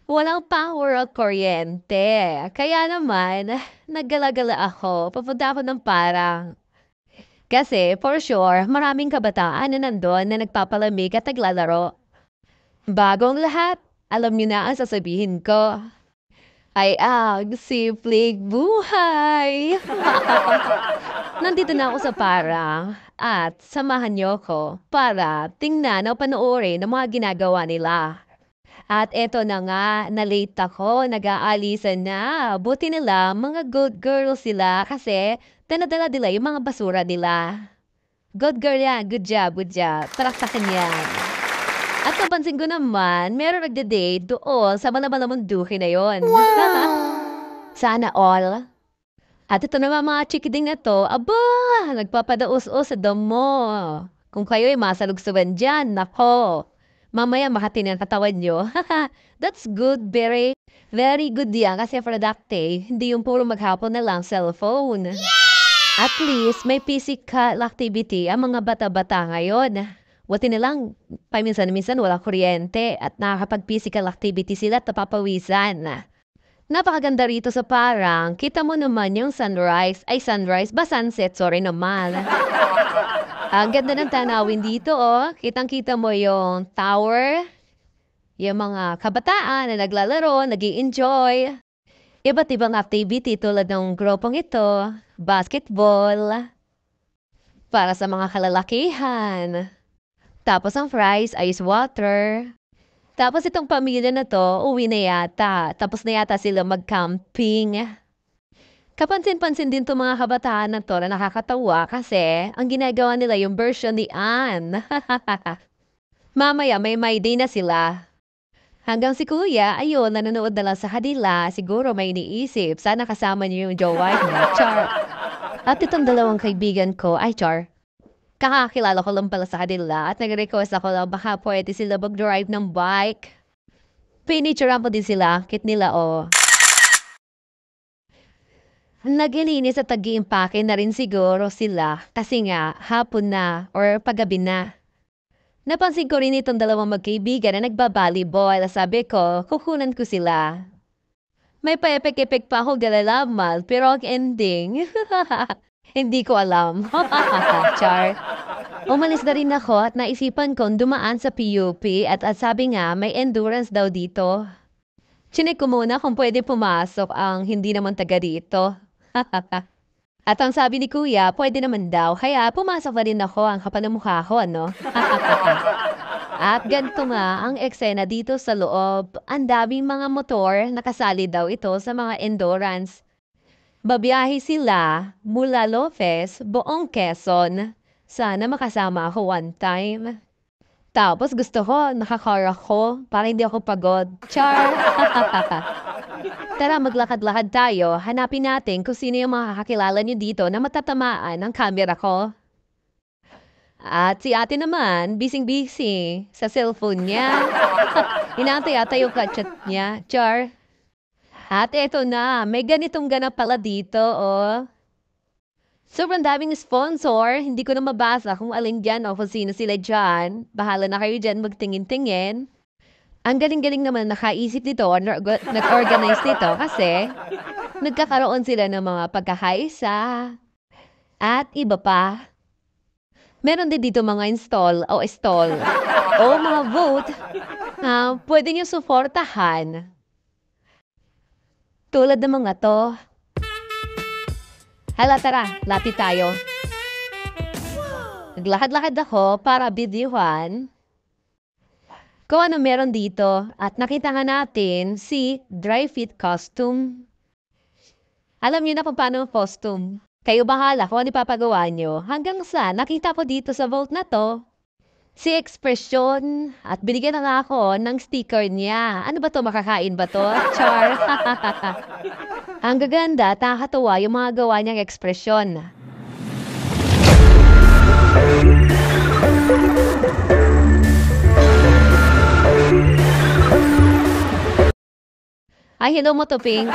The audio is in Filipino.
Walang power o kuryente. Kaya naman, naggala-gala ako. Papunta ako ng parang. Kasi, for sure, maraming kabataan na nandun na nagpapalamig at naglalaro. Bagong lahat, alam niyo na ang sasabihin ko. Ay ang simpleng buhay. Nandito na ako sa parang at samahan niyo ko para tingnan o panoorin ang mga ginagawa nila. At eto na nga, na-late ako, nag-aalisan na. Buti nila, mga good girls sila kasi dinadala nila yung mga basura nila. Good girl yan, good job, good job. Palakpakan yan. At napansin ko naman, meron nagde-date doon sa malabalamang duki na yon. Sana all. At ito naman mga chikiding na to, aba, nagpapadaos-os sa damo. Kung kayo ay masalugsuban dyan, nako. Mamaya makatin ang katawan nyo. That's good, very, very good yan. Kasi for that day, hindi yung puro maghapon na lang cellphone. At least, may physical activity ang mga bata-bata ngayon. Buti na lang, paminsan-minsan wala kuryente at nakakapag-physical activity sila at napapawisan. Napakaganda rito sa parang, kita mo naman yung sunrise, sunset, sorry naman. Ang ganda ng tanawin dito, oh. Kitang-kita mo yung tower, yung mga kabataan na naglalaro, nag-i-enjoy. Iba't ibang activity tulad ng grupong ito, basketball, para sa mga kalalakihan. Tapos ang fries, ice water. Tapos itong pamilya na to, uwi na yata. Tapos na yata sila mag-camping. Kapansin-pansin din itong mga kabataan na to na nakakatawa kasi ang ginagawa nila yung version ni Anne. Mamaya may day na sila. Hanggang si Kuya, ayun, nanonood na lang sa kanila. Siguro may iniisip. Sana kasama niyo yung jowa niya. Char. At itong dalawang kaibigan ko, ay char. Kakakilala ko lang pala sa kanila at nag-request ako lang baka pwede sila mag-drive ng bike. Pinicturean ko din sila, kit nila oh. Nag-ilinis at tag-iimpake na rin siguro sila kasi nga hapon na or paggabi na. Napansin ko rin itong dalawang magkaibigan na nagbabalibol. Sabi ko, kukunan ko sila. May paepek-epek pa ako galalamal pero ang ending, hindi ko alam. Char. Umalis na rin ako at naisipan kong dumaan sa PUP at sabi nga may endurance daw dito. Chinek ko muna kung pwede pumasok ang hindi naman taga dito. At ang sabi ni Kuya, pwede naman daw. Kaya pumasok na rin ako ang kapal ng mukha ko, ano? At ganito nga ang eksena dito sa loob. Ang daming mga motor, nakasali daw ito sa mga endurance. Babiyahe sila mula Lopez, buong Quezon. Sana makasama ako one time. Tapos gusto ko, nakacar ako para hindi ako pagod. Char! Tara, maglakad-lakad tayo. Hanapin natin kung sino yung makakakilala niyo dito na matatamaan ng camera ko. At si ate naman, busy-busy sa cellphone niya. Hinantay ata yung kachat niya. Char! At eto na, may ganitong ganap pala dito, oh. Sobrang daming sponsor, hindi ko na mabasa kung alin dyan o kung sino sila dyan. Bahala na kayo dyan magtingin-tingin. Ang galing-galing naman nakaisip nito, nag-organize nito kasi nagkakaroon sila ng mga pagkakaisa at iba pa. Meron din dito mga stall o mga vote na pwede nyo suportahan. Tulad ng mga to. Hala, tara, lapit tayo. Naglakad-lakad ako para videohan kung ano meron dito at nakita nga natin si Dry Fit Costume. Alam niyo na kung paano ang costume. Kayo bahala kung ano ipapagawa niyo. Hanggang sa nakita ko dito sa vault na to, si Expression at binigyan na nga ako ng sticker niya. Ano ba to? Makakain ba to? Char! Ang gaganda at nakakatuwa yung mga gawa niyang ekspresyon. Ay, hello mo to, Pink.